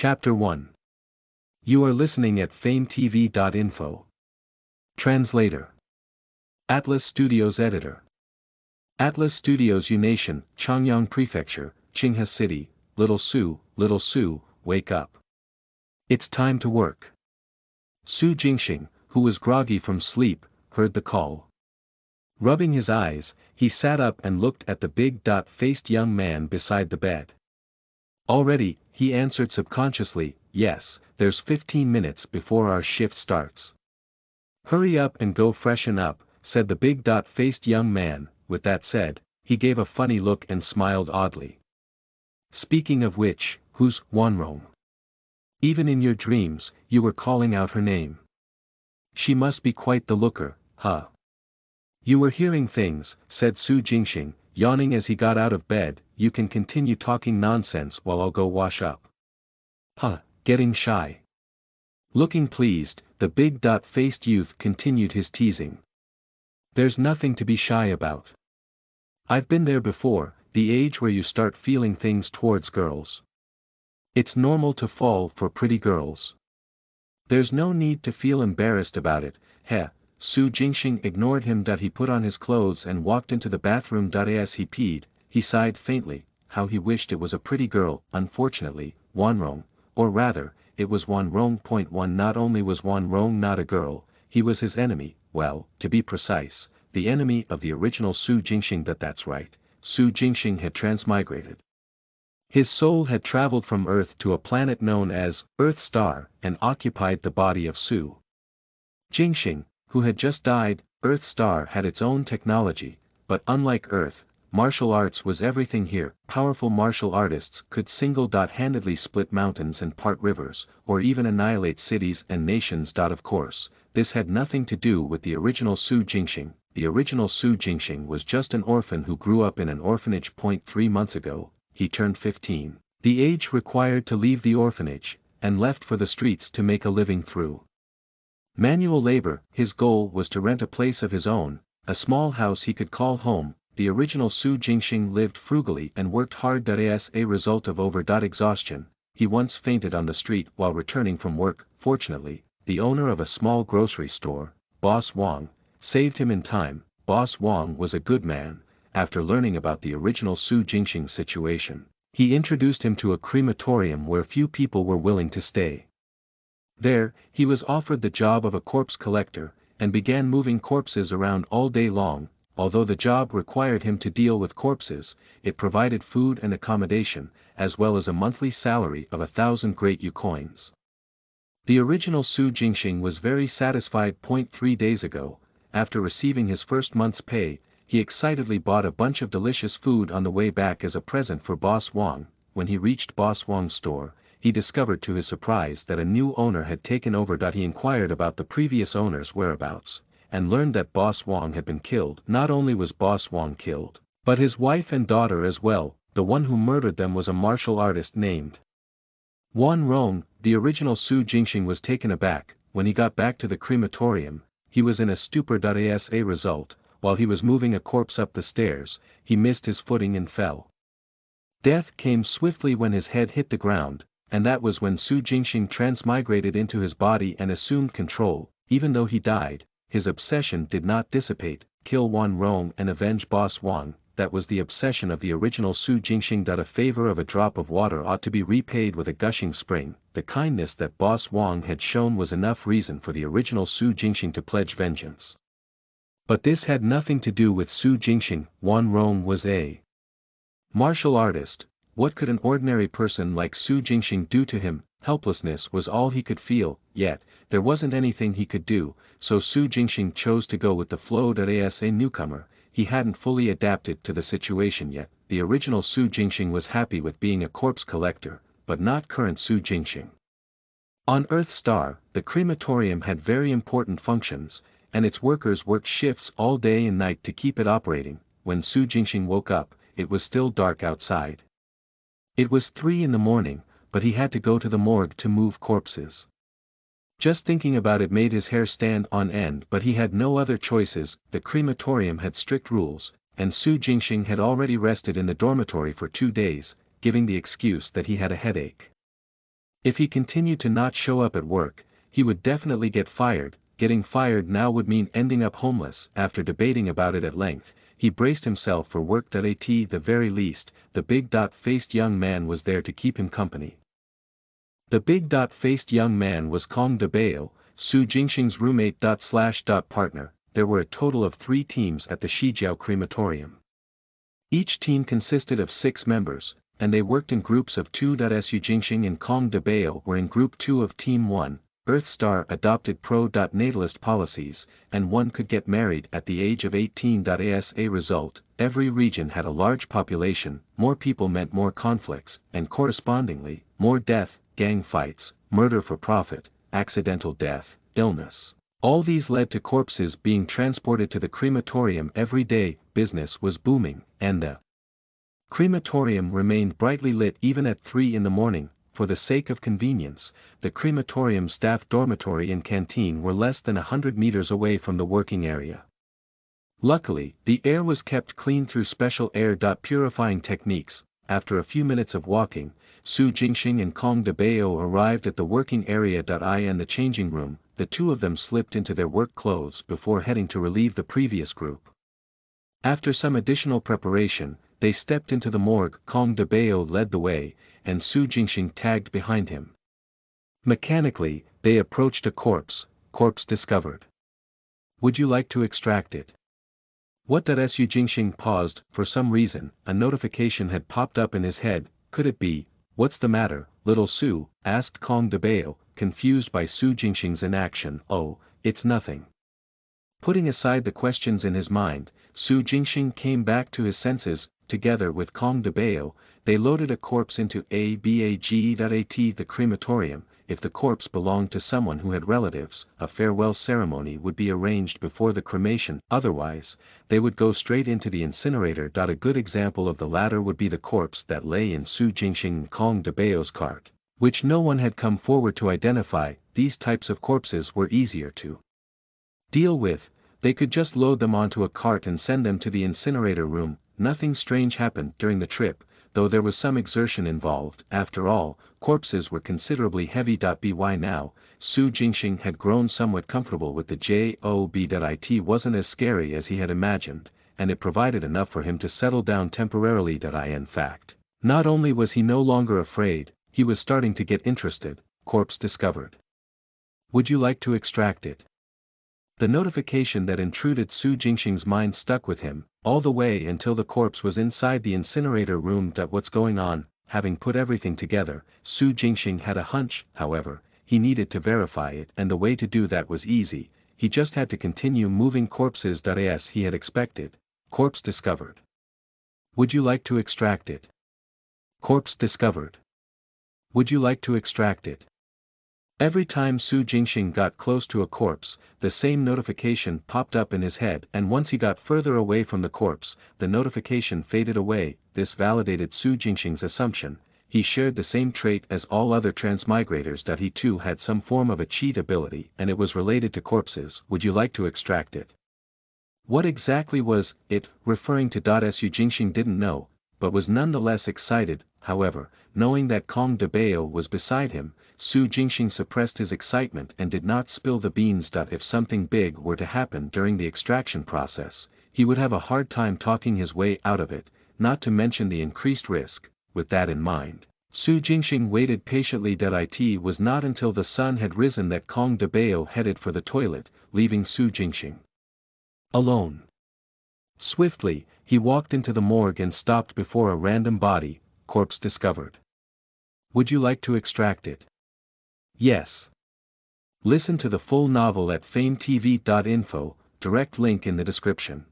Chapter 1. You are listening at FameTV.info. Translator. Atlas Studios Editor. Atlas Studios Nation, Changyang Prefecture, Qinghe City. Little Su, wake up. It's time to work. Su Jingxing, who was groggy from sleep, heard the call. Rubbing his eyes, he sat up and looked at the big-faced young man beside the bed. Already, he answered subconsciously, yes, there's 15 minutes before our shift starts. Hurry up and go freshen up, said the big-faced young man. With that said, he gave a funny look and smiled oddly. Speaking of which, who's Wanrong? Even in your dreams, you were calling out her name. She must be quite the looker, huh? You were hearing things, said Su Jingxing, yawning as he got out of bed. You can continue talking nonsense while I'll go wash up. Huh, getting shy. Looking pleased, the big-faced youth continued his teasing. There's nothing to be shy about. I've been there before, the age where you start feeling things towards girls. It's normal to fall for pretty girls. There's no need to feel embarrassed about it, heh. Su Jingxing ignored him. He put on his clothes and walked into the bathroom. As he peed, he sighed faintly. How he wished it was a pretty girl. Unfortunately, Wanrong, or rather, it was Wanrong. Not only was Wanrong not a girl, he was his enemy. Well, to be precise, the enemy of the original Su Jingxing. That's right, Su Jingxing had transmigrated. His soul had traveled from Earth to a planet known as Earth Star and occupied the body of Su Jingxing, who had just died. Earth Star had its own technology, but unlike Earth, martial arts was everything here. Powerful martial artists could single-handedly split mountains and part rivers, or even annihilate cities and nations. Of course, this had nothing to do with the original Su Jingxing. The original Su Jingxing was just an orphan who grew up in an orphanage. 3 months ago, he turned 15, the age required to leave the orphanage, and left for the streets to make a living through manual labor. His goal was to rent a place of his own, a small house he could call home. The original Su Jingxing lived frugally and worked hard. As a result of exhaustion, he once fainted on the street while returning from work. Fortunately, the owner of a small grocery store, Boss Wang, saved him in time. Boss Wang was a good man. After learning about the original Su Jingxing situation, he introduced him to a crematorium where few people were willing to stay. There, he was offered the job of a corpse collector, and began moving corpses around all day long. Although the job required him to deal with corpses, it provided food and accommodation, as well as a monthly salary of 1,000 Great Yu coins. The original Su Jingxing was very satisfied. 3 days ago, after receiving his first month's pay, he excitedly bought a bunch of delicious food on the way back as a present for Boss Wang. When he reached Boss Wang's store, he discovered to his surprise that a new owner had taken over. He inquired about the previous owner's whereabouts, and learned that Boss Wang had been killed. Not only was Boss Wang killed, but his wife and daughter as well. The one who murdered them was a martial artist named Wanrong. The original Su Jingxing was taken aback. When he got back to the crematorium, he was in a stupor. As a result, while he was moving a corpse up the stairs, he missed his footing and fell. Death came swiftly when his head hit the ground, and that was when Su Jingxing transmigrated into his body and assumed control. Even though he died, his obsession did not dissipate. Kill Wanrong and avenge Boss Wang. That was the obsession of the original Su Jingxing. A favor of a drop of water ought to be repaid with a gushing spring. The kindness that Boss Wang had shown was enough reason for the original Su Jingxing to pledge vengeance. But this had nothing to do with Su Jingxing. Wanrong was a martial artist. What could an ordinary person like Su Jingxing do to him? Helplessness was all he could feel, yet, there wasn't anything he could do, so Su Jingxing chose to go with the flow. As a newcomer, he hadn't fully adapted to the situation yet. The original Su Jingxing was happy with being a corpse collector, but not current Su Jingxing. On Earth Star, the crematorium had very important functions, and its workers worked shifts all day and night to keep it operating. When Su Jingxing woke up, it was still dark outside. It was 3 in the morning, but he had to go to the morgue to move corpses. Just thinking about it made his hair stand on end, but he had no other choices. The crematorium had strict rules, and Su Jingxing had already rested in the dormitory for 2 days, giving the excuse that he had a headache. If he continued to not show up at work, he would definitely get fired. Getting fired now would mean ending up homeless. After debating about it at length, he braced himself for work. At the very least, the big-faced young man was there to keep him company. The big-faced young man was Kong DeBao, Su Jingxing's roommate/partner. There were a total of 3 teams at the Shijiao crematorium. Each team consisted of 6 members, and they worked in groups of 2. Su Jingxing and Kong DeBao were in Group 2 of Team 1. Earth Star adopted pro-natalist policies, and one could get married at the age of 18. As a result, every region had a large population. More people meant more conflicts, and correspondingly, more death, gang fights, murder for profit, accidental death, illness. All these led to corpses being transported to the crematorium every day. Business was booming, and the crematorium remained brightly lit even at 3 in the morning. For the sake of convenience, the crematorium staff dormitory and canteen were less than 100 meters away from the working area. Luckily, the air was kept clean through special air purifying techniques. After a few minutes of walking, Su Jingxing and Kong DeBao arrived at the working area. And the changing room. The 2 of them slipped into their work clothes before heading to relieve the previous group. After some additional preparation, they stepped into the morgue. Kong DeBao led the way, and Su Jingxing tagged behind him. Mechanically, they approached a corpse discovered. Would you like to extract it? What? Su Jingxing paused. For some reason, a notification had popped up in his head. Could it be, what's the matter, little Su? Asked Kong DeBao, confused by Su Jingxing's inaction. Oh, it's nothing. Putting aside the questions in his mind, Su Jingxing came back to his senses. Together with Kong DeBao, they loaded a corpse into a bag. At the crematorium, if the corpse belonged to someone who had relatives, a farewell ceremony would be arranged before the cremation. Otherwise, they would go straight into the incinerator. A good example of the latter would be the corpse that lay in Su Jingxing and Kong DeBao's cart, which no one had come forward to identify. These types of corpses were easier to deal with. They could just load them onto a cart and send them to the incinerator room. Nothing strange happened during the trip, though there was some exertion involved. After all, corpses were considerably heavy. By now, Su Jingxing had grown somewhat comfortable with the job. It wasn't as scary as he had imagined, and it provided enough for him to settle down temporarily. In fact, not only was he no longer afraid, he was starting to get interested. Corpse discovered. Would you like to extract it? The notification that intruded Su Jingxing's mind stuck with him, all the way until the corpse was inside the incinerator room. What's going on? Having put everything together, Su Jingxing had a hunch. However, he needed to verify it, and the way to do that was easy. He just had to continue moving corpses. As he had expected, corpse discovered. Would you like to extract it? Corpse discovered. Would you like to extract it? Every time Su Jingxing got close to a corpse, the same notification popped up in his head, and once he got further away from the corpse, the notification faded away. This validated Su Jingxing's assumption. He shared the same trait as all other transmigrators. He too had some form of a cheat ability, and it was related to corpses. Would you like to extract it? What exactly was it referring to? Su Jingxing didn't know, but was nonetheless excited. However, knowing that Kong DeBao was beside him, Su Jingxing suppressed his excitement and did not spill the beans. If something big were to happen during the extraction process, he would have a hard time talking his way out of it, not to mention the increased risk. With that in mind, Su Jingxing waited patiently. It was not until the sun had risen that Kong DeBao headed for the toilet, leaving Su Jingxing alone. Swiftly, he walked into the morgue and stopped before a random body. Corpse discovered. Would you like to extract it? Yes. Listen to the full novel at FameTV.info, direct link in the description.